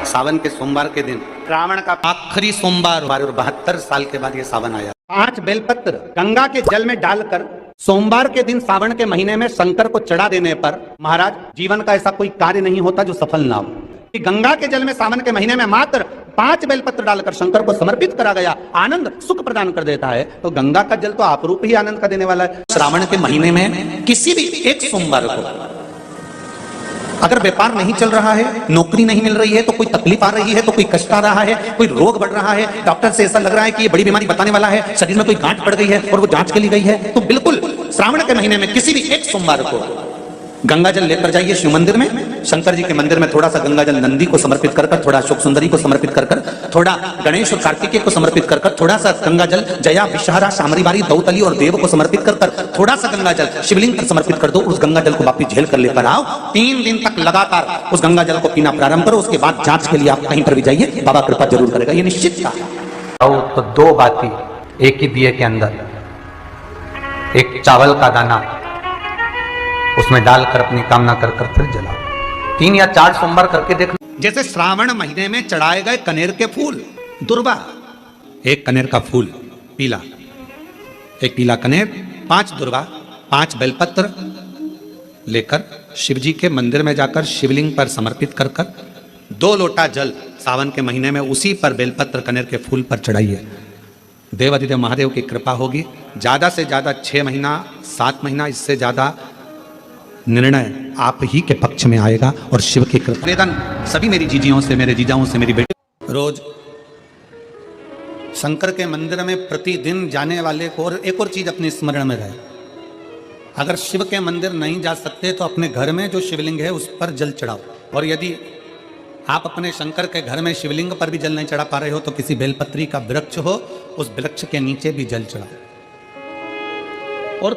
सावन के सोमवार के दिन श्रावण का आखिरी सोमवार और 72 साल के बाद ये सावन आया। 5 बेलपत्र गंगा के जल में डालकर सोमवार के दिन सावन के महीने में शंकर को चढ़ा देने पर महाराज जीवन का ऐसा कोई कार्य नहीं होता जो सफल ना हो। गंगा के जल में सावन के महीने में मात्र 5 बेलपत्र डालकर शंकर को समर्पित करा गया आनंद सुख प्रदान कर देता है। तो गंगा का जल तो आपरूप ही आनंद का देने वाला है। श्रावण के महीने में किसी भी एक सोमवार को अगर व्यापार नहीं चल रहा है, नौकरी नहीं मिल रही है, तो कोई तकलीफ आ रही है, तो कोई कष्ट आ रहा है, कोई रोग बढ़ रहा है, डॉक्टर से ऐसा लग रहा है कि ये बड़ी बीमारी बताने वाला है, शरीर में कोई गांठ पड़ गई है और वो जांच के लिए गई है, तो बिल्कुल श्रावण के महीने में किसी भी एक सोमवार को गंगा जल लेकर जाइए शिव मंदिर में, शंकर जी के मंदिर में थोड़ा सा गंगा जल नंदी को समर्पित कर कर, थोड़ा अशोक सुंदरी को समर्पित कर कर, थोड़ा गणेश और कार्तिकेय को समर्पित कर कर, थोड़ा सा गंगा जल जया विषहारा शामरीबारी दौतली और देव को समर्पित कर कर, थोड़ा सा गंगा जल शिवलिंग पर समर्पित कर दो। उस गंगा जल को वापिस झेल कर लेकर आओ। 3 दिन तक लगातार उस गंगा जल को पीना प्रारंभ करो। उसके बाद जांच के लिए आप कहीं पर भी जाइए, बाबा कृपा जरूर करेगा, ये निश्चित था। तो 2 बाती एक ही दिए के अंदर, एक चावल का दाना उसमें डालकर अपनी कामना कर कर फिर जलाओ। 3 या 4 सोमवार करके देख। जैसे श्रावण महीने में चढ़ाए गए कनेर के फूल, दुर्वा, एक कनेर का फूल पीला, एक पीला कनेर, 5 दुर्वा, 5 बेलपत्र लेकर शिव जी के मंदिर में जाकर शिवलिंग पर समर्पित कर कर 2 लोटा जल सावन के महीने में उसी पर बेलपत्र कनेर के फूल पर चढ़ाइए। देवाधिदेव महादेव की कृपा होगी। ज्यादा से ज्यादा 6 महीना 7 महीना, इससे ज्यादा निर्णय आप ही के पक्ष में आएगा और शिव की कृपा। निवेदन सभी मेरी जीजियों से, मेरे जीजाओं से, मेरी बेटी, रोज शंकर के मंदिर में प्रतिदिन जाने वाले को और एक और चीज अपने स्मरण में रहे, अगर शिव के मंदिर नहीं जा सकते तो अपने घर में जो शिवलिंग है उस पर जल चढ़ाओ। और यदि आप अपने शंकर के घर में शिवलिंग पर भी जल नहीं चढ़ा पा रहे हो तो किसी बेलपत्री का वृक्ष हो, उस वृक्ष के नीचे भी जल चढ़ाओ। और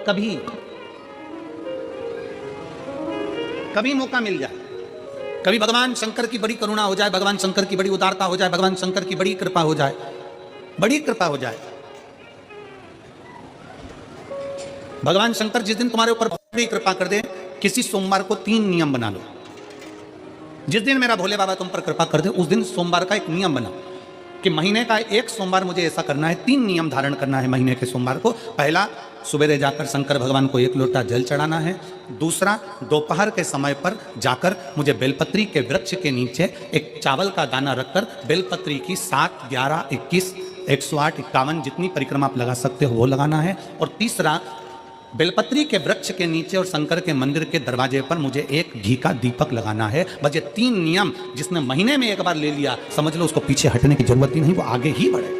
कभी मौका मिल जाए, कभी भगवान शंकर की बड़ी करुणा हो जाए, भगवान शंकर की बड़ी उदारता हो जाए, भगवान शंकर की बड़ी कृपा हो जाए, बड़ी कृपा हो जाए, भगवान शंकर जिस दिन तुम्हारे ऊपर बड़ी कृपा कर दे, किसी सोमवार को 3 नियम बना लो। जिस दिन मेरा भोले बाबा तुम पर कृपा कर दे उस दिन सोमवार का एक नियम बना कि महीने का एक सोमवार मुझे ऐसा करना है, 3 नियम धारण करना है महीने के सोमवार को। पहला, सुबेरे जाकर शंकर भगवान को 1 लोटा जल चढ़ाना है। दूसरा, दोपहर के समय पर जाकर मुझे बेलपत्री के वृक्ष के नीचे एक चावल का दाना रखकर बेलपत्री की 7, 11, 21, 108, 51 जितनी परिक्रमा आप लगा सकते हो वो लगाना है। और तीसरा, बेलपत्री के वृक्ष के नीचे और शंकर के मंदिर के दरवाजे पर मुझे एक घी का दीपक लगाना है। बस ये 3 नियम जिसने महीने में एक बार ले लिया, समझ लो उसको पीछे हटने की जरूरत ही नहीं, वो आगे ही बढ़े।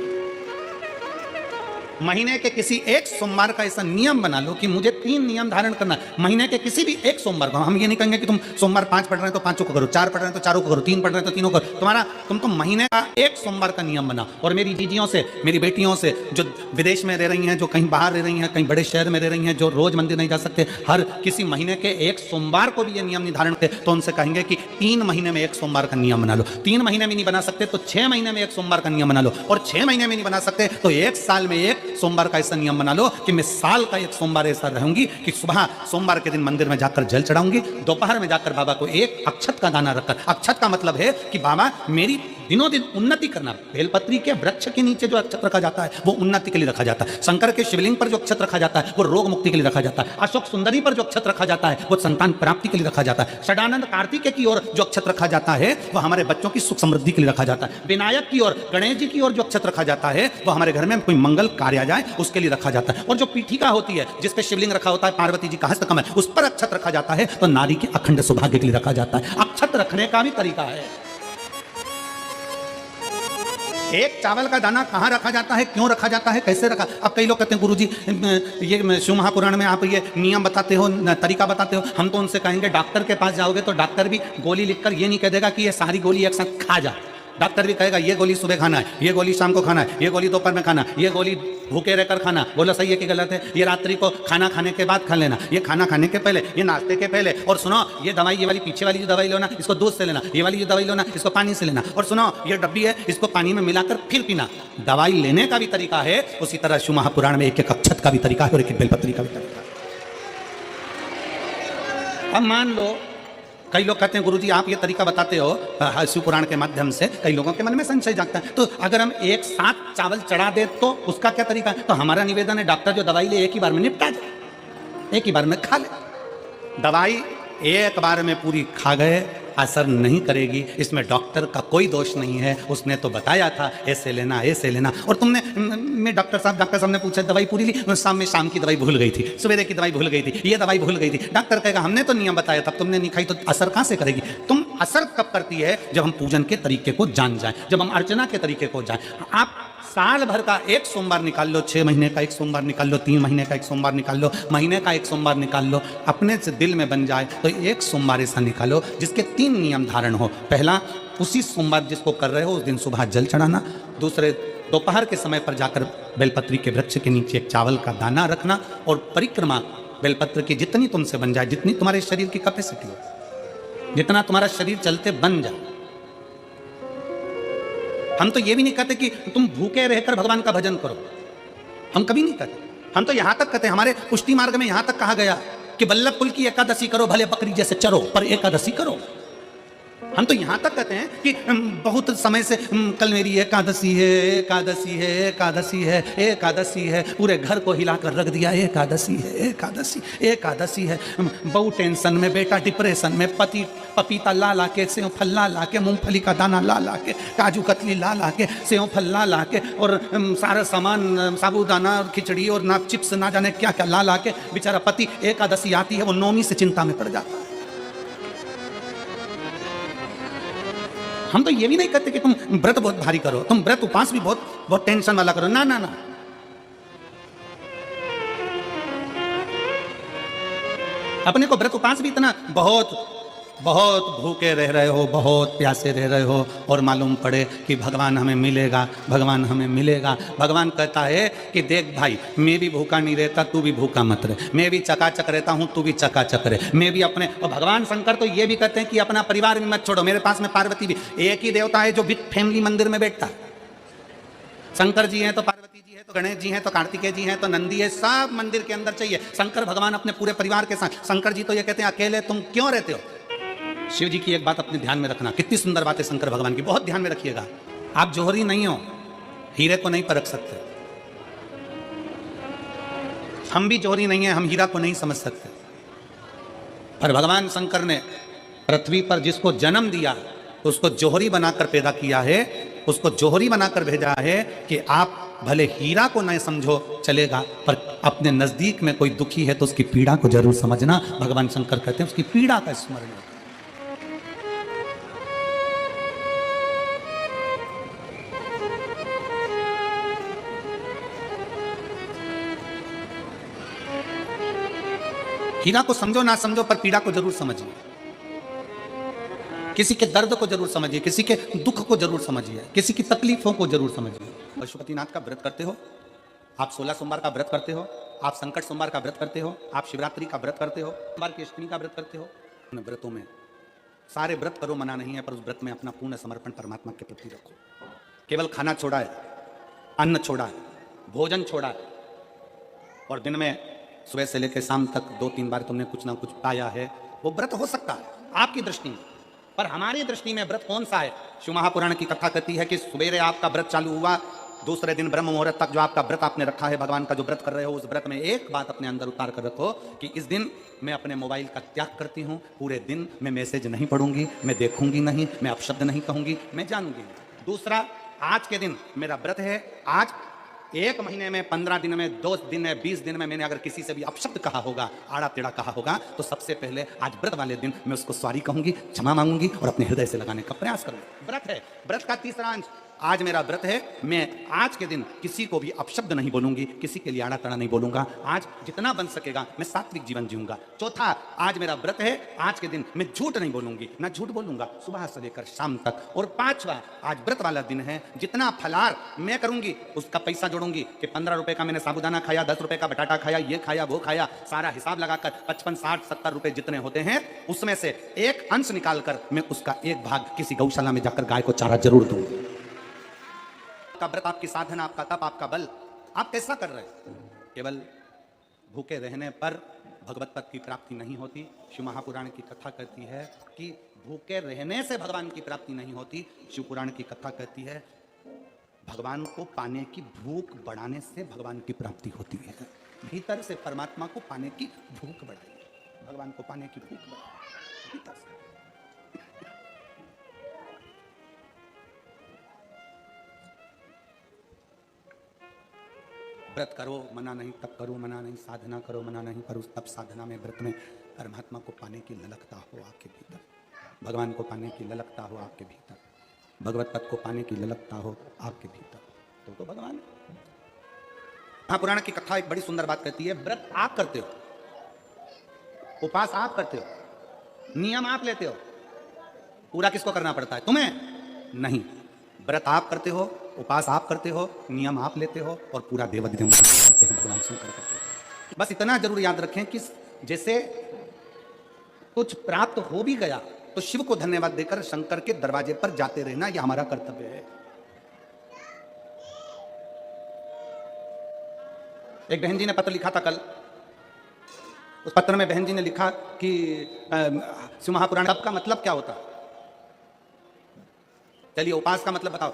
महीने के किसी एक सोमवार का ऐसा नियम बना लो कि मुझे 3 नियम धारण करना है महीने के किसी भी एक सोमवार को। हम ये नहीं कहेंगे कि तुम सोमवार 5 पढ़ रहे हैं तो 5 को करो, 4 पढ़ रहे हैं तो 4 को करो, 3 पढ़ रहे हैं तो 3 को करो। तुम तो महीने का एक सोमवार का नियम बना। और मेरी दीदियों से, मेरी बेटियों से जो विदेश में रह रही हैं, जो कहीं बाहर रह रही हैं, कहीं बड़े शहर में रह रही हैं, जो रोज मंदिर नहीं जा सकते, हर किसी महीने के एक सोमवार को भी ये नियम निर्धारण करते, तो उनसे कहेंगे कि 3 महीने में एक सोमवार का नियम बना लो। 3 महीने में नहीं बना सकते तो 6 महीने में एक सोमवार का नियम बना लो। और 6 महीने में नहीं बना सकते तो 1 साल में एक सोमवार का ऐसा नियम बना लो कि मैं साल का एक सोमवार ऐसा रहूंगी कि सुबह सोमवार के दिन मंदिर में जाकर जल चढ़ाऊंगी, दोपहर में जाकर बाबा को एक अक्षत का दाना रखकर, अक्षत का मतलब है कि बाबा मेरी दिनों दिन उन्नति करना। बेलपत्री के वृक्ष के नीचे जो अक्षत रखा जाता है वो उन्नति के लिए रखा जाता है। शंकर के शिवलिंग पर जो अक्षत रखा जाता है वो रोग मुक्ति के लिए रखा जाता है। अशोक सुंदरी पर जो अक्षत रखा जाता है वो संतान प्राप्ति के लिए रखा जाता है। षडानंद कार्तिकेय की ओर जो अक्षत रखा जाता है वो हमारे बच्चों की सुख समृद्धि के लिए रखा जाता है। विनायक की ओर, गणेश जी की ओर जो अक्षत रखा जाता है वो हमारे घर में कोई मंगल कार्य आ जाए उसके लिए रखा जाता है। और जो पीठिका होती है जिसपे शिवलिंग रखा होता है, पार्वती जी का हस्तकमल, उस पर अक्षत रखा जाता है तो नारी के अखंड सौभाग्य के लिए रखा जाता है। अक्षत रखने का भी तरीका है। एक चावल का दाना कहाँ रखा जाता है, क्यों रखा जाता है, कैसे रखा। अब कई लोग कहते हैं गुरुजी ये शिव महापुराण में आप ये नियम बताते हो, तरीका बताते हो। हम तो उनसे कहेंगे डॉक्टर के पास जाओगे तो डॉक्टर भी गोली लिखकर ये नहीं कह देगा कि ये सारी गोली एक साथ खा जा। डॉक्टर भी कहेगा ये गोली सुबह खाना है, ये गोली शाम को खाना है, ये गोली दोपहर में खाना, ये गोली भूखे रहकर खाना। बोला सही है कि गलत है? ये रात्रि को खाना खाने के बाद खा लेना, ये खाना खाने के पहले, ये नाश्ते के पहले। और सुनो ये दवाई, ये वाली पीछे वाली जो दवाई लो ना इसको दूध से लेना, ये वाली जो दवाई लो ना इसको पानी से लेना। और सुनो ये डब्बी है इसको पानी में मिलाकर फिर पीना। दवाई लेने का भी तरीका है, उसी तरह शिव महापुराण में एक एक अक्षत का भी तरीका है और एक एक बेलपत्री का भी तरीका है। अब मान लो कई लोग कहते हैं गुरुजी आप ये तरीका बताते हो शिव पुराण के माध्यम से, कई लोगों के मन में संशय जागता है, तो अगर हम एक साथ चावल चढ़ा दे तो उसका क्या तरीका है? तो हमारा निवेदन है डॉक्टर जो दवाई ले एक ही बार में निपटा दे, एक ही बार में खा ले। दवाई एक बार में पूरी खा गए असर नहीं करेगी, इसमें डॉक्टर का कोई दोष नहीं है, उसने तो बताया था ऐसे लेना ऐसे लेना। और तुमने मैं डॉक्टर साहब ने पूछा दवाई पूरी ली, शाम की दवाई भूल गई थी, सवेरे की दवाई भूल गई थी, ये दवाई भूल गई थी। डॉक्टर कहेगा हमने तो नियम बताया था, तुमने नहीं खाई तो असर कहाँ से करेगी? तुम असर कब करती है? जब हम पूजन के तरीके को जान जाए, जब हम अर्चना के तरीके को जाए। आप साल भर का एक सोमवार निकाल लो, 6 महीने का एक सोमवार निकाल लो, 3 महीने का एक सोमवार निकाल लो, महीने का एक सोमवार निकाल लो, अपने से दिल में बन जाए तो एक सोमवार ऐसा निकालो जिसके 3 नियम धारण हो। पहला, उसी सोमवार जिसको कर रहे हो उस दिन सुबह जल चढ़ाना। दूसरे, दोपहर के समय पर जाकर बेलपत्री के वृक्ष के नीचे एक चावल का दाना रखना। और परिक्रमा बेलपत्र की जितनी तुमसे बन जाए, जितनी तुम्हारे शरीर की कैपेसिटी हो, जितना तुम्हारा शरीर चलते बन जाए। हम तो ये भी नहीं कहते कि तुम भूखे रहकर भगवान का भजन करो, हम कभी नहीं कहते। हम तो यहां तक कहते हैं, हमारे पुष्टि मार्ग में यहां तक कहा गया कि वल्लभ कुल की एकादशी करो, भले बकरी जैसे चरो पर एकादशी करो। हम तो यहां तक कहते हैं कि बहुत समय से कल मेरी एकादशी है, एकादशी है, एकादशी है, एकादशी है, पूरे घर को हिलाकर रख दिया, एकादशी है, एकादशी, एकादशी है। बहू टेंशन में, बेटा डिप्रेशन में, पति पपीता ला ला के, सेव फल ला ला के, मूंगफली का दाना ला ला के, काजू कतली ला ला के, सेव फल ला ला के, और सारा सामान साबूदाना और खिचड़ी और ना चिप्स ना जाने क्या क्या ला ला के, बेचारा पति एकादशी आती है वो नौमी से चिंता में पड़ जाता है। हम तो ये भी नहीं कहते कि तुम व्रत बहुत भारी करो, तुम व्रत उपास भी बहुत टेंशन वाला करो, ना ना ना। अपने को व्रत उपास भी इतना बहुत भूखे रह रहे हो, बहुत प्यासे रह रहे हो, और मालूम पड़े कि भगवान हमें मिलेगा, भगवान हमें मिलेगा। भगवान कहता है कि देख भाई, मैं भी भूखा नहीं रहता, तू भी भूखा मत रहे, मैं भी चकाचक रहता हूं, तू भी चकाचक रहे, मैं भी अपने। और भगवान शंकर तो ये भी कहते हैं कि अपना परिवार भी मत छोड़ो। मेरे पास में पार्वती भी, एक ही देवता है जो विद फैमिली मंदिर में बैठता है। शंकर जी हैं तो पार्वती जी है, तो गणेश जी हैं, तो कार्तिकेय जी हैं, तो नंदी है, सब मंदिर के अंदर चाहिए। शंकर भगवान अपने पूरे परिवार के साथ। शंकर जी तो ये कहते हैं अकेले तुम क्यों रहते हो? शिव जी की एक बात अपने ध्यान में रखना, कितनी सुंदर बात है शंकर भगवान की, बहुत ध्यान में रखिएगा। आप जौहरी नहीं हो, हीरे को नहीं परख सकते। हम भी जौहरी नहीं है, हम हीरा को नहीं समझ सकते। पर भगवान शंकर ने पृथ्वी पर जिसको जन्म दिया उसको जौहरी बनाकर पैदा किया है, उसको जौहरी बनाकर भेजा है कि आप भले हीरा को नहीं समझो चलेगा, पर अपने नजदीक में कोई दुखी है तो उसकी पीड़ा को जरूर समझना। भगवान शंकर कहते हैं उसकी पीड़ा का स्मरण। हीरा को समझो ना समझो, पर पीड़ा को जरूर समझिए, किसी के दर्द को जरूर समझिए, किसी के दुख को जरूर समझिए, किसी की तकलीफों को जरूर समझिए। पशुपतिनाथ का व्रत करते हो आप, 16 सोमवार का व्रत करते हो आप, संकट सोमवार का व्रत करते हो आप, शिवरात्रि का व्रत करते हो, सोमवार की अष्टमी का व्रत करते हो। उन व्रतों में सारे व्रत करो, मना नहीं है, पर उस व्रत में अपना पूर्ण समर्पण परमात्मा के प्रति रखो। केवल खाना छोड़ा है, अन्न छोड़ा है, भोजन छोड़ा है, और दिन में सुबह से लेकर शाम तक 2-3 बार तुमने कुछ ना कुछ पाया है, वो व्रत हो सकता है आपकी दृष्टि में। पर हमारी दृष्टि में व्रत कौन सा है? शिव महापुराण की कथा कहती है कि सवेरे आपका व्रत चालू हुआ, दूसरे दिन ब्रह्म मुहूर्त तक जो आपका व्रत आपने रखा है, भगवान का जो व्रत कर रहे हो, उस व्रत में एक बात अपने अंदर उतार कर रखो कि इस दिन मैं अपने मोबाइल का त्याग करती हूँ, पूरे दिन मैं मैसेज नहीं पढ़ूंगी, मैं देखूंगी नहीं, मैं अपशब्द नहीं कहूंगी, मैं जानूंगी। दूसरा, आज के दिन मेरा व्रत है, आज 1 महीने में, 15 दिन में, 2 दिन में, 20 दिन में मैंने अगर किसी से भी अपशब्द कहा होगा, आड़ा टेढ़ा कहा होगा, तो सबसे पहले आज व्रत वाले दिन मैं उसको सॉरी कहूंगी, क्षमा मांगूंगी और अपने हृदय से लगाने का प्रयास करूंगी। व्रत है। व्रत का तीसरा अंश, आज मेरा व्रत है, मैं आज के दिन किसी को भी अपशब्द नहीं बोलूंगी, किसी के लिए आड़ा टेढ़ा नहीं बोलूंगा, आज जितना बन सकेगा मैं सात्विक जीवन जीऊंगा। चौथा, आज मेरा व्रत है, आज के दिन मैं झूठ नहीं बोलूंगी, ना झूठ बोलूंगा सुबह से लेकर शाम तक। और 5वां, आज व्रत वाला दिन है, जितना फलार मैं करूंगी उसका पैसा जोड़ूंगी कि 15 रुपए का मैंने साबुदाना खाया, 10 रुपए का बटाटा खाया, ये खाया वो खाया, सारा हिसाब लगाकर 55, 60, 70 रुपए जितने होते हैं उसमें से एक अंश निकालकर मैं उसका एक भाग किसी गौशाला में जाकर गाय को चारा जरूर दूंगी। आपका व्रत, आपकी साधना, आपका तप, आपका बल, आप कैसा कर रहे हैं? केवल भूखे रहने पर भगवत पद की प्राप्ति नहीं होती। शिव महापुराण की कथा कहती है कि भूखे रहने से भगवान की प्राप्ति नहीं होती। शिव पुराण की कथा कहती है भगवान को पाने की भूख बढ़ाने से भगवान की प्राप्ति होती है। भीतर से परमात्मा को पाने की भूख बढ़ाइए, भगवान को पाने की भूख बढ़ाइए भीतर से। व्रत करो मना नहीं, तप करो मना नहीं, साधना करो मना नहीं, पर उस तप साधना में व्रत में परमात्मा को पाने की ललकता हो आपके भीतर, भगवान को पाने की ललकता हो आपके भीतर, भगवत पद को पाने की ललकता हो आपके भीतर, तो भगवान है। महापुराण की कथा एक बड़ी सुंदर बात कहती है, व्रत आप करते हो, उपास आप करते हो, नियम आप लेते हो, पूरा किसको करना पड़ता है? तुम्हें नहीं। व्रत आप करते हो, उपास आप करते हो, नियम आप लेते हो और पूरा देवदिनम करते हैं, भगवान शंकर करते हैं। बस इतना जरूर याद रखें कि जैसे कुछ प्राप्त हो भी गया तो शिव को धन्यवाद देकर शंकर के दरवाजे पर जाते रहना, यह हमारा कर्तव्य है। एक बहन जी ने पत्र लिखा था कल, उस पत्र में बहन जी ने लिखा कि शिव महापुराण का मतलब क्या होता? चलिए उपास का मतलब बताओ।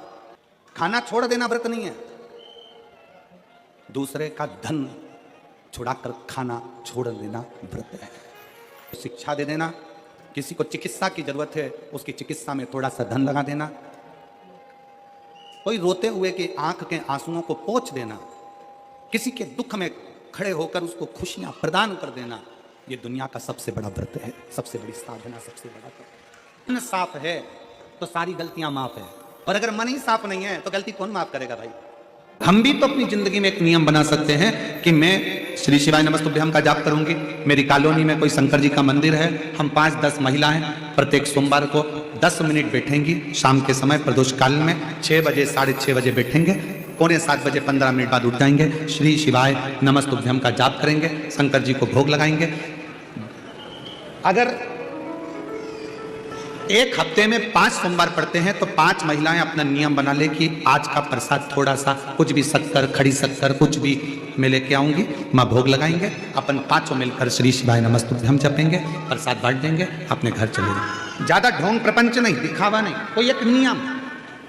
खाना छोड़ देना व्रत नहीं है, दूसरे का धन छुड़ाकर खाना छोड़ देना व्रत है। शिक्षा दे देना, किसी को चिकित्सा की जरूरत है उसकी चिकित्सा में थोड़ा सा धन लगा देना, कोई रोते हुए के आंख के आंसुओं को पोंछ देना, किसी के दुख में खड़े होकर उसको खुशियां प्रदान कर देना, ये दुनिया का सबसे बड़ा व्रत है, सबसे बड़ी साधना, सबसे बड़ा व्रत। मन साफ है तो सारी गलतियां माफ है, और अगर मन ही साफ नहीं है तो गलती कौन माफ करेगा भाई? हम भी तो अपनी जिंदगी में एक नियम बना सकते हैं कि मैं श्री शिवाय नमस्तुभ्यम का जाप करूंगी। मेरी कॉलोनी में कोई शंकर जी का मंदिर है, हम 5-10 महिलाएं प्रत्येक सोमवार को 10 मिनट बैठेंगी, शाम के समय प्रदोष काल में 6 बजे 6:30 बजे बैठेंगे, 6:45 बजे 15 मिनट बाद उठ जाएंगे, श्री शिवाय नमस्तुभ्यम का जाप करेंगे, शंकर जी को भोग लगाएंगे। अगर एक हफ्ते में 5 सोमवार पड़ते हैं तो 5 महिलाएं अपना नियम बना ले कि आज का प्रसाद थोड़ा सा, कुछ भी शक्कर, खड़ी शक्कर, कुछ भी मैं लेके आऊंगी, माँ भोग लगाएंगे, अपन 5 मिलकर श्री शिवाय नमस्तुभ्यम जपेंगे, प्रसाद बांट देंगे, अपने घर चले जाएंगे। ज्यादा ढोंग प्रपंच नहीं, दिखावा नहीं, कोई एक नियम।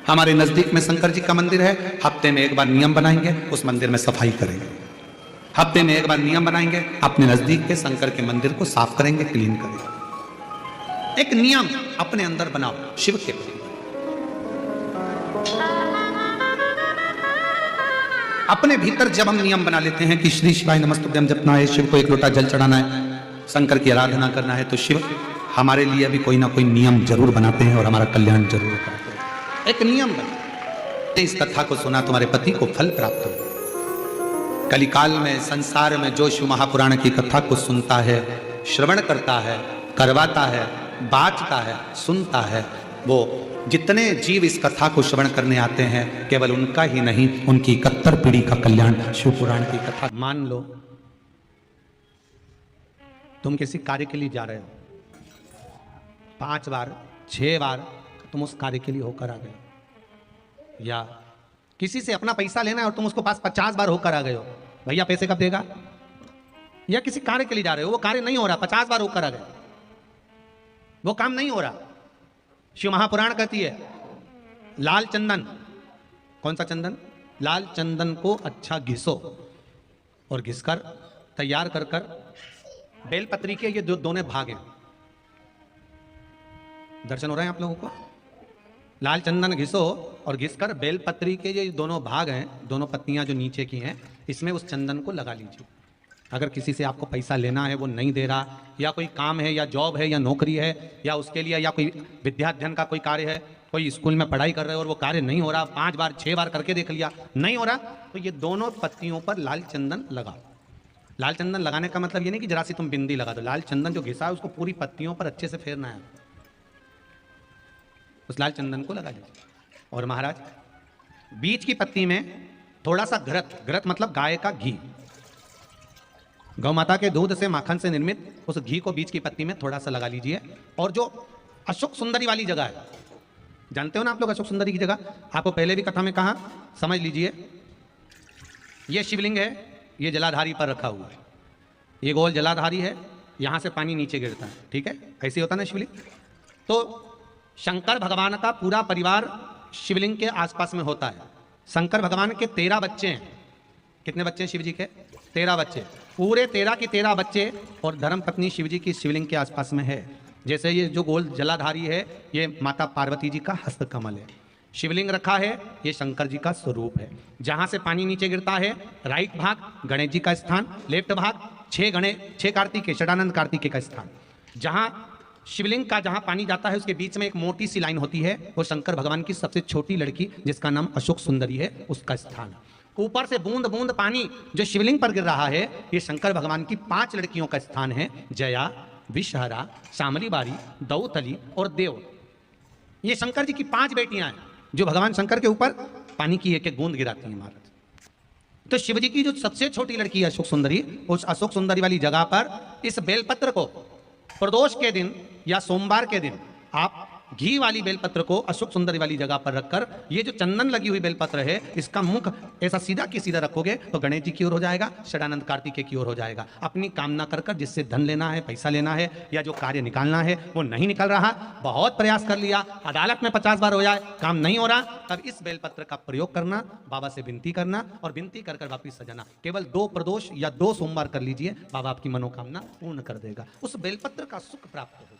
हमारे नजदीक में शंकर जी का मंदिर है, हफ्ते में एक बार नियम बनाएंगे, उस मंदिर में सफाई करेंगे। हफ्ते में एक बार नियम बनाएंगे, अपने नजदीक के शंकर के मंदिर को साफ करेंगे, क्लीन करेंगे। एक नियम अपने अंदर बनाओ शिव के प्रति। अपने भीतर जब हम नियम बना लेते हैं कि श्री शिवाय नमस्तुभ्यम जपना है, शिव को एक लोटा जल चढ़ाना है, शंकर की आराधना करना है, तो शिव हमारे लिए भी कोई ना कोई नियम जरूर बनाते हैं और हमारा कल्याण जरूर करते हैं। एक नियम बना, इस कथा को सुना, तुम्हारे पति को फल प्राप्त हो। कलिकाल में संसार में जो शिव महापुराण की कथा को सुनता है, श्रवण करता है, करवाता है, बाँचता है, सुनता है, वो जितने जीव इस कथा को श्रवण करने आते हैं, केवल उनका ही नहीं, उनकी 71 पीढ़ी का कल्याण शिव पुराण की कथा। मान लो तुम किसी कार्य के लिए जा रहे हो, 5 बार 6 बार तुम उस कार्य के लिए होकर आ गए, या किसी से अपना पैसा लेना है और तुम उसको पास 50 बार होकर आ गए हो, भैया पैसे कब देगा? या किसी कार्य के लिए जा रहे हो, वो कार्य नहीं हो रहा, 50 बार होकर आ गए, वो काम नहीं हो रहा। शिव महापुराण कहती है लाल चंदन, कौन सा चंदन? लाल चंदन को अच्छा घिसो और घिसकर तैयार कर कर बेलपत्री के ये जो दोनों भाग हैं, दर्शन हो रहे हैं आप लोगों को? लाल चंदन घिसो और घिसकर बेलपत्री के ये दोनों भाग हैं, दोनों पत्तियां जो नीचे की हैं, इसमें उस चंदन को लगा लीजिए। अगर किसी से आपको पैसा लेना है, वो नहीं दे रहा, या कोई काम है, या जॉब है, या नौकरी है, या उसके लिए, या कोई विद्याध्ययन का कोई कार्य है, कोई स्कूल में पढ़ाई कर रहे हो और वो कार्य नहीं हो रहा, 5 बार 6 बार करके देख लिया, नहीं हो रहा, तो ये दोनों पत्तियों पर लाल चंदन लगाओ। लाल चंदन लगाने का मतलब ये नहीं कि जरा सी तुम बिंदी लगा दो, लाल चंदन जो घिसा है उसको पूरी पत्तियों पर अच्छे से फेरना है, उस लाल चंदन को लगा लीजिए। और महाराज बीच की पत्ती में थोड़ा सा घृत, घृत मतलब गाय का घी, गौ माता के दूध से, माखन से निर्मित उस घी को बीच की पत्ती में थोड़ा सा लगा लीजिए। और जो अशोक सुंदरी वाली जगह है, जानते हो ना आप लोग अशोक सुंदरी की जगह, आपको पहले भी कथा में कहा, समझ लीजिए ये शिवलिंग है, ये जलाधारी पर रखा हुआ है, ये गोल जलाधारी है, यहाँ से पानी नीचे गिरता है, ठीक है, ऐसे होता ना शिवलिंग। तो शंकर भगवान का पूरा परिवार शिवलिंग के आसपास में होता है। शंकर भगवान के 13 बच्चे हैं। कितने बच्चे हैं शिव जी के? 13 बच्चे, पूरे 13 के 13 बच्चे, और धर्म पत्नी शिव जी की शिवलिंग के आसपास में है। जैसे ये जो गोल जलाधारी है, ये माता पार्वती जी का हस्त कमल है। शिवलिंग रखा है, ये शंकर जी का स्वरूप है। जहां से पानी नीचे गिरता है, राइट भाग गणेश जी का स्थान, लेफ्ट भाग 6 कार्तिकेय, षडानंद कार्तिकेय का स्थान। जहां शिवलिंग का जहां पानी जाता है, उसके बीच में एक मोटी सी लाइन होती है, वो शंकर भगवान की सबसे छोटी लड़की जिसका नाम अशोक सुंदरी है, उसका स्थान। ऊपर से बूंद बूंद पानी जो शिवलिंग पर गिर रहा है, ये शंकर भगवान की 5 लड़कियों का स्थान है, जया, विषहरा, शामली बारी, दौतली और देव। ये शंकर जी की 5 बेटियां हैं जो भगवान शंकर के ऊपर पानी की एक एक बूंद गिराती हैं महाराज। तो शिव जी की जो सबसे छोटी लड़की है अशोक सुंदरी, उस अशोक सुंदरी वाली जगह पर इस बेलपत्र को प्रदोष के दिन या सोमवार के दिन आप घी वाली बेलपत्र को अशोक सुंदरी वाली जगह पर रखकर, ये जो चंदन लगी हुई बेलपत्र है, इसका मुख ऐसा सीधा की सीधा रखोगे तो गणेश जी की ओर हो जाएगा, षडानंद कार्तिकेय की ओर हो जाएगा। अपनी कामना कर कर, जिससे धन लेना है, पैसा लेना है, या जो कार्य निकालना है वो नहीं निकल रहा, बहुत प्रयास कर लिया, अदालत में 50 बार हो जाए, काम नहीं हो रहा, तब इस बेलपत्र का प्रयोग करना, बाबा से विनती करना और विनती कर कर वापिस सजाना। केवल 2 प्रदोष या 2 सोमवार कर लीजिए, बाबा आपकी मनोकामना पूर्ण कर देगा। उस बेलपत्र का सुख प्राप्त होगा।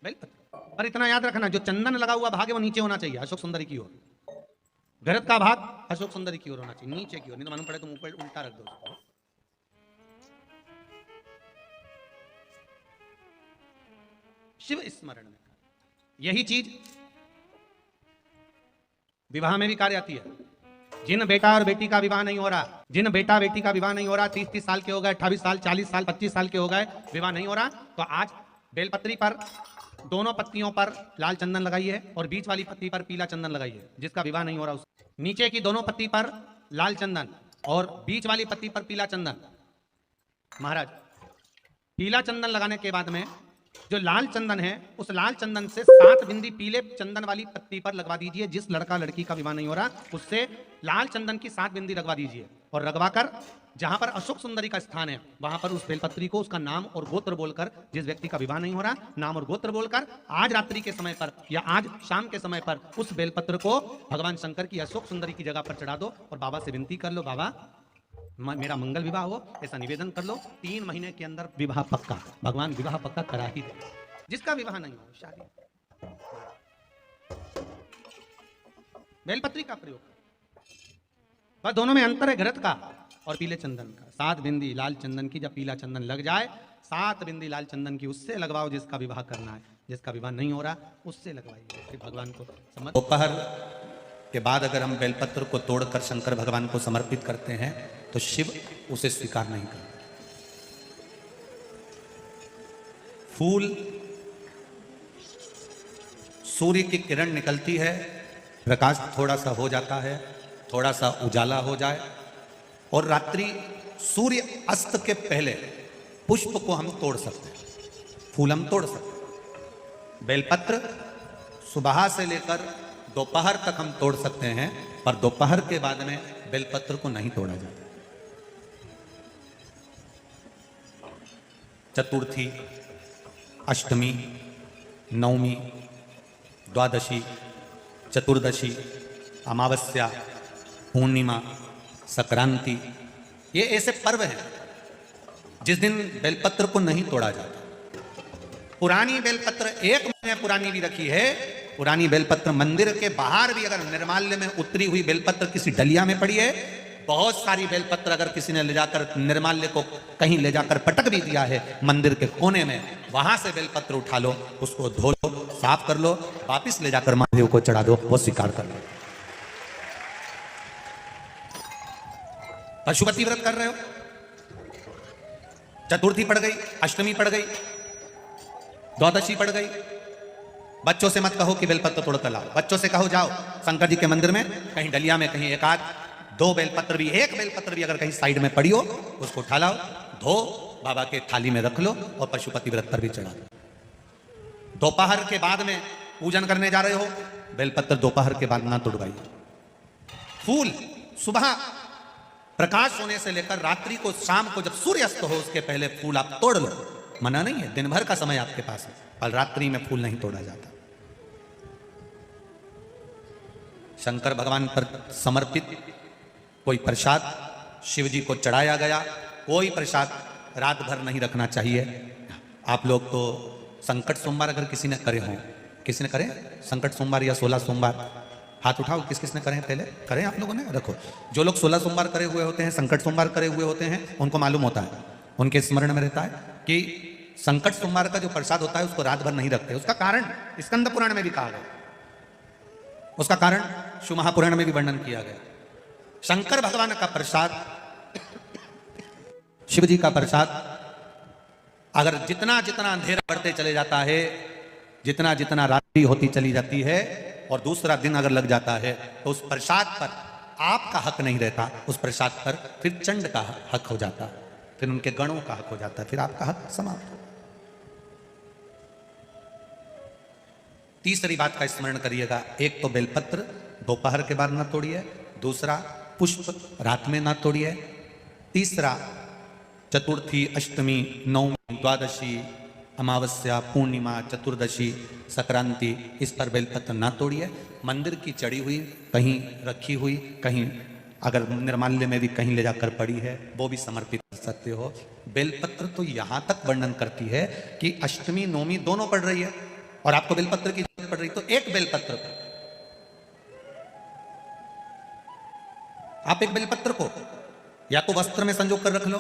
पर इतना याद रखना, जो चंदन लगा हुआ भाग है वो नीचे होना चाहिए, अशोक सुंदरी की ओर। घृत का भाग अशोक सुंदरी की ओर होना चाहिए, नीचे की ओर, नहीं तो मालूम पड़े तुम ऊपर उल्टा रख दो उसको। शिव स्मरण में यही चीज विवाह में भी कार्य आती है। जिन बेटा और बेटी का विवाह नहीं हो रहा, जिन बेटा बेटी का विवाह नहीं हो रहा, 30-30 साल के हो गए, 28 साल, 40 साल, 25 साल के हो गए, विवाह नहीं हो रहा, तो आज बेलपत्री पर दोनों पत्तियों पर लाल चंदन लगाइए और बीच वाली पत्ती पर पीला चंदन लगाइए। जिसका विवाह नहीं हो रहा, उस नीचे की दोनों पत्ती पर लाल चंदन और बीच वाली पत्ती पर पीला चंदन। महाराज, पीला चंदन लगाने के बाद में जो लाल चंदन है, उस लाल चंदन से 7 बिंदी पीले चंदन वाली पत्ती पर लगवा दीजिए। जिस लड़का लड़की का विवाह नहीं हो रहा, उससे लाल चंदन की 7 बिंदी लगवा दीजिए और लगवाकर जहां पर अशोक सुंदरी का स्थान है, वहां पर उस बेलपत्री को उसका नाम और गोत्र बोलकर, जिस व्यक्ति का विवाह नहीं हो रहा, नाम और गोत्र बोलकर आज रात्रि के समय पर या आज शाम के समय पर उस बेलपत्र को भगवान शंकर की अशोक सुंदरी की जगह पर चढ़ा दो और बाबा से विनती कर लो, बाबा मेरा मंगल विवाह हो, ऐसा निवेदन कर लो। 3 महीने के अंदर विवाह पक्का, भगवान विवाह पक्का करा ही दे। जिसका विवाह नहीं हो, शादी बेलपत्री का प्रयोग, बस दोनों में अंतर है घृत का और पीले चंदन का। 7 बिंदी लाल चंदन की, जब पीला चंदन लग जाए, 7 बिंदी लाल चंदन की उससे लगवाओ जिसका विवाह करना है। जिसका विवाह नहीं हो रहा, उससे लगवाइए। फिर भगवान को समर्पित। दोपहर के बाद अगर हम बेलपत्र को तोड़कर शंकर भगवान को समर्पित करते हैं तो शिव उसे स्वीकार नहीं करते। फूल, सूर्य की किरण निकलती है, प्रकाश थोड़ा सा हो जाता है, थोड़ा सा उजाला हो जाए, और रात्रि सूर्य अस्त के पहले पुष्प को हम तोड़ सकते हैं, फूल हम तोड़ सकते हैं। बेलपत्र सुबह से लेकर दोपहर तक हम तोड़ सकते हैं, पर दोपहर के बाद में बेलपत्र को नहीं तोड़ा जाता। चतुर्थी, अष्टमी, नवमी, द्वादशी, चतुर्दशी, अमावस्या, पूर्णिमा, संक्रांति, ये ऐसे पर्व हैं जिस दिन बेलपत्र को नहीं तोड़ा जाता। पुरानी बेलपत्र 1 महीने पुरानी भी रखी है। पुरानी बेलपत्र मंदिर के बाहर भी अगर निर्माल्य में उतरी हुई बेलपत्र किसी डलिया में पड़ी है, बहुत सारी बेलपत्र अगर किसी ने ले जाकर निर्माल्य को कहीं ले जाकर पटक भी दिया है मंदिर के कोने में, वहां से बेलपत्र उठा लो, उसको धो लो, साफ कर लो, वापिस ले जाकर महादेव को चढ़ा दो, वो स्वीकार कर लो। पशुपति व्रत कर रहे हो, चतुर्थी पड़ गई, अष्टमी पड़ गई, द्वादशी पड़ गई, बच्चों से मत कहो कि बेलपत्र तोड़ कर लाओ। बच्चों से कहो जाओ शंकर जी के मंदिर में, कहीं डलिया में कहीं 1-2 बेलपत्र भी, 1 बेलपत्र भी अगर कहीं साइड में पड़ी हो, उसको उठा लाओ, धो, बाबा के थाली में रख लो और पशुपति व्रत पर भी चढ़ा दो। दोपहर के बाद में पूजन करने जा रहे हो, बेलपत्र दोपहर के बाद ना तोड़वाइए। फूल सुबह प्रकाश होने से लेकर रात्रि को, शाम को जब सूर्य अस्त हो उसके पहले फूल आप तोड़ लो, मना नहीं है, दिन भर का समय आपके पास है, पर रात्रि में फूल नहीं तोड़ा जाता। शंकर भगवान पर समर्पित कोई प्रसाद शिव जी को चढ़ाया गया, कोई प्रसाद रात भर नहीं रखना चाहिए। आप लोग तो संकट सोमवार अगर किसी ने करे हों, किसी ने करे संकट सोमवार या 16 सोमवार, हाथ उठाओ, किस किस ने करे पहले, करें आप लोगों ने, रखो। जो लोग 16 सोमवार करे हुए होते हैं, संकट सोमवार करे हुए होते हैं, उनको मालूम होता है, उनके स्मरण में रहता है कि संकट सोमवार का जो प्रसाद होता है उसको रात भर नहीं रखते। उसका कारण स्कंद पुराण में भी कहा गया, उसका कारण शिव महापुराण में भी वर्णन किया गया। शंकर भगवान का प्रसाद, शिव जी का प्रसाद, अगर जितना जितना अंधेरा बढ़ते चले जाता है, जितना जितना रात्रि होती चली जाती है और दूसरा दिन अगर लग जाता है, तो उस प्रसाद पर आपका हक नहीं रहता, उस प्रसाद पर फिर चंड का हक हो जाता, फिर उनके गणों का हक हो जाता, फिर आपका हक समाप्त हो। तीसरी बात का स्मरण करिएगा, एक तो बेलपत्र दोपहर के बाद ना तोड़िए, दूसरा पुष्प रात में ना तोड़िए, तीसरा चतुर्थी, अष्टमी, नवमी, द्वादशी, अमावस्या, पूर्णिमा, चतुर्दशी, संक्रांति, इस पर बेलपत्र ना तोड़िए। मंदिर की चढ़ी हुई, कहीं रखी हुई, कहीं अगर निर्माल्य में भी कहीं ले जाकर पड़ी है, वो भी समर्पित कर सकते हो। बेलपत्र तो यहाँ तक वर्णन करती है कि अष्टमी नवमी दोनों पड़ रही है और आपको बेलपत्र की जरूरत पड़ रही, तो एक बेलपत्र को आप एक बेलपत्र को या तो वस्त्र में संजो कर रख लो,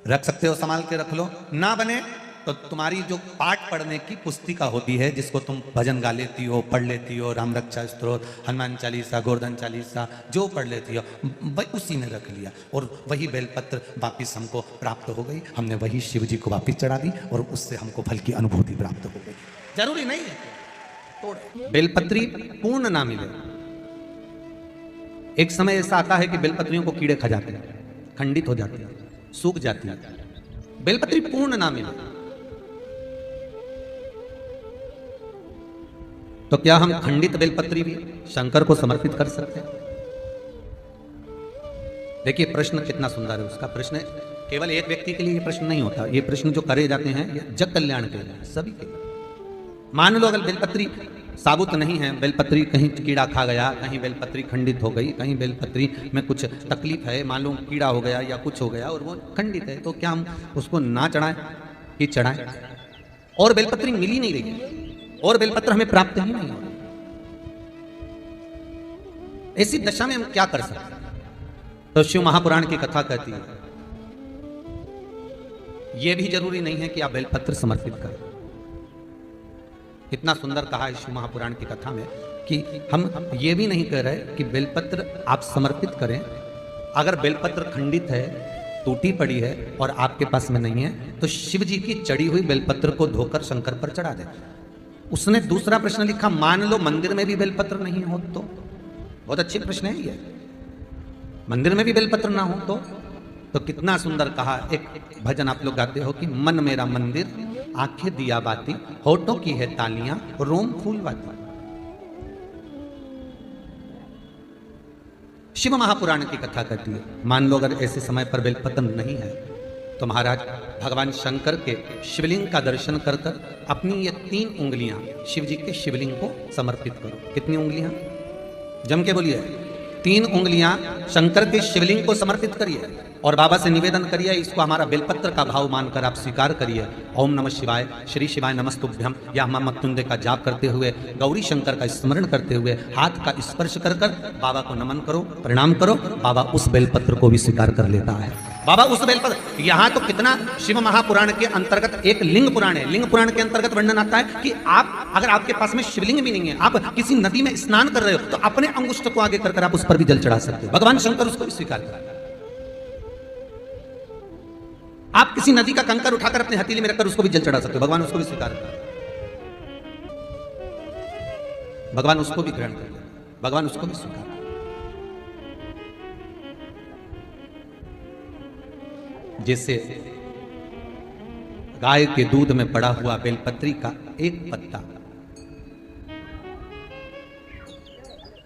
रख सकते हो, संभाल के रख लो, ना बने तो तुम्हारी जो पाठ पढ़ने की पुस्तिका होती है, जिसको तुम भजन गा लेती हो, पढ़ लेती हो, राम रक्षा स्तोत्र, हनुमान चालीसा, गोवर्धन चालीसा, जो पढ़ लेती हो, वही उसी में रख लिया और वही बेलपत्र वापिस हमको प्राप्त हो गई, हमने वही शिव जी को वापिस चढ़ा दी और उससे हमको फल की अनुभूति प्राप्त हो गई। जरूरी नहीं है तोड़े। बेलपत्री पूर्ण ना मिले, एक समय ऐसा आता है कि बेलपत्रियों को कीड़े खा जाते हैं, खंडित हो जाती है, सूख जाती है, बेलपत्री पूर्ण ना मिले, तो क्या हम खंडित बेलपत्री भी शंकर को समर्पित कर सकते हैं? देखिए प्रश्न कितना सुंदर है उसका। प्रश्न केवल एक व्यक्ति के लिए ये प्रश्न नहीं होता, ये प्रश्न जो करे जाते हैं ये जग कल्याण के लिए, सभी के लिए। मान लो अगर बेलपत्री साबुत नहीं है, बेलपत्री कहीं कीड़ा खा गया, कहीं बेलपत्री खंडित हो गई, कहीं बेलपत्री में कुछ तकलीफ है, मान लो कीड़ा हो गया या कुछ हो गया और वो खंडित है, तो क्या हम उसको ना चढ़ाएं कि चढ़ाएं? और बेलपत्री मिल ही नहीं रही है और बेलपत्र हमें प्राप्त ही नहीं हो, ऐसी दशा में हम क्या कर सकते हैं? तो शिव महापुराण की कथा कहती है यह भी जरूरी नहीं है कि आप बेलपत्र समर्पित करें। कितना सुंदर कहा है शिव महापुराण की कथा में कि हम ये भी नहीं कह रहे कि बेलपत्र आप समर्पित करें, अगर बेलपत्र खंडित है, टूटी पड़ी है और आपके पास में नहीं है, तो शिव जी की चढ़ी हुई बेलपत्र को धोकर शंकर पर चढ़ा दें। उसने दूसरा प्रश्न लिखा, मान लो मंदिर में भी बेलपत्र नहीं हो तो? बहुत अच्छे प्रश्न है ये, मंदिर में भी बेलपत्र ना हो तो कितना सुंदर कहा। एक भजन आप लोग गाते हो कि मन मेरा मंदिर, आंखें दिया बाती, होठों की है तालियां, रोम फूलवाती। शिव महापुराण की कथा कहती है, मान लो अगर ऐसे समय पर बेलपत्र नहीं है तो महाराज भगवान शंकर के शिवलिंग का दर्शन कर कर अपनी ये 3 उंगलियां शिव जी के शिवलिंग को समर्पित करो। कितनी उंगलियां? जम के बोलिए, 3 उंगलियां शंकर के शिवलिंग को समर्पित करिए और बाबा से निवेदन करिए, इसको हमारा बेलपत्र का भाव मानकर आप स्वीकार करिए। ओम नमः शिवाय, श्री शिवाय नमस्तुभ्यम या मां मृत्युंजय का जाप करते हुए, गौरी शंकर का स्मरण करते हुए हाथ का स्पर्श कर कर बाबा को नमन करो, प्रणाम करो। बाबा उस बेलपत्र को भी स्वीकार कर लेता है। बाबा उस बेलपत्र, यहाँ तो कितना शिव महापुराण के अंतर्गत एक लिंग पुराण है, लिंग पुराण के अंतर्गत वर्णन आता है कि आप अगर आपके पास में शिवलिंग भी नहीं है, आप किसी नदी में स्नान कर रहे हो तो अपने अंगुष्ठ को आगे कर आप उस पर भी जल चढ़ा सकते हो। भगवान शंकर उसको भी स्वीकार करते हैं। आप किसी नदी का कंकर उठाकर अपने हथेली में रखकर उसको भी जल चढ़ा सकते हो, भगवान उसको भी स्वीकार करते हैं, भगवान उसको भी ग्रहण करते हैं, भगवान उसको भी स्वीकार। जैसे गाय के दूध में पड़ा हुआ बेलपत्री का एक पत्ता,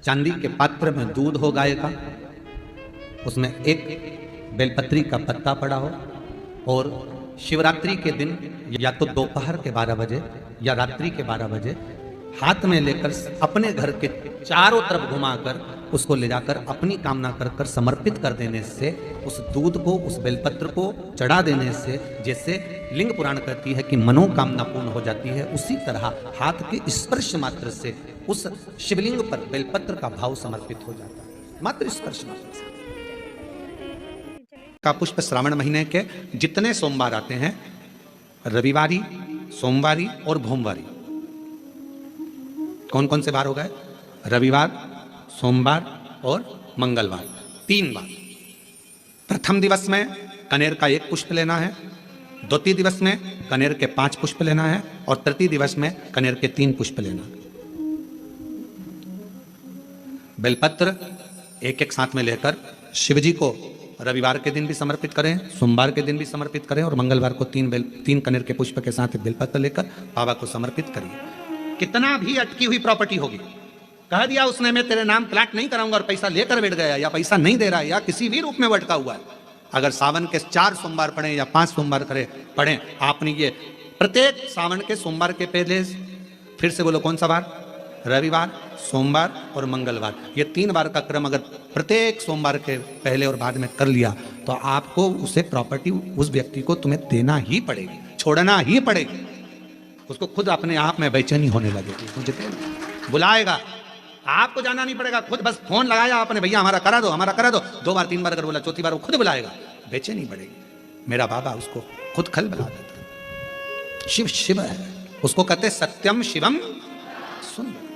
चांदी के पात्र में दूध हो गाय का, उसमें एक बेलपत्री का पत्ता पड़ा हो और शिवरात्रि के दिन या तो दोपहर के 12 बजे या रात्रि के 12 बजे हाथ में लेकर अपने घर के चारों तरफ घुमाकर उसको ले जाकर अपनी कामना कर कर समर्पित कर देने से, उस दूध को, उस बेलपत्र को चढ़ा देने से, जैसे लिंग पुराण कहती है कि मनोकामना पूर्ण हो जाती है, उसी तरह हाथ के स्पर्श मात्र से उस शिवलिंग पर बेलपत्र का भाव समर्पित हो जाता है। मात्र स्पर्श मात्र से का पुष्प श्रावण महीने के जितने सोमवार आते हैं, रविवारी, सोमवारी और भोमवारी, कौन कौन से बार हो गए? रविवार, सोमवार और मंगलवार, 3 बार। प्रथम दिवस में कनेर का 1 पुष्प लेना है, द्वितीय दिवस में कनेर के 5 पुष्प लेना है और तृतीय दिवस में कनेर के 3 पुष्प लेना है। बेलपत्र एक एक साथ में लेकर शिव जी को रविवार के दिन भी समर्पित करें, सोमवार के दिन भी समर्पित करें और मंगलवार को 3 कनेर के पुष्प के साथ बेलपत्र लेकर बाबा को समर्पित करिए। कितना भी अटकी हुई प्रॉपर्टी होगी, कह दिया उसने मैं तेरे नाम प्लाट नहीं कराऊंगा और पैसा लेकर बैठ गया या पैसा नहीं दे रहा है या किसी भी रूप में वो अटका हुआ है, अगर सावन के 4 सोमवार पढ़े या 5 सोमवार पढ़े, आपने ये प्रत्येक सावन के सोमवार के पहले, फिर से बोलो कौन सा बार? रविवार, सोमवार और मंगलवार, ये 3 बार का क्रम अगर प्रत्येक सोमवार के पहले और बाद में कर लिया तो आपको उसे प्रॉपर्टी उस व्यक्ति को तुम्हें देना ही पड़ेगी, छोड़ना ही पड़ेगी। उसको खुद अपने आप में बेचैनी होने लगेगी, मुझे बुलाएगा, आपको जाना नहीं पड़ेगा, खुद बस फोन लगाया आपने, भैया हमारा करा दो, हमारा करा दो, 2 बार 3 बार अगर बोला, चौथी बार वो खुद बुलाएगा, बेचैनी पड़ेगी। मेरा बाबा उसको खुद खल बुला देता। शिव शिव है, उसको कहते सत्यम शिवम सुंदर।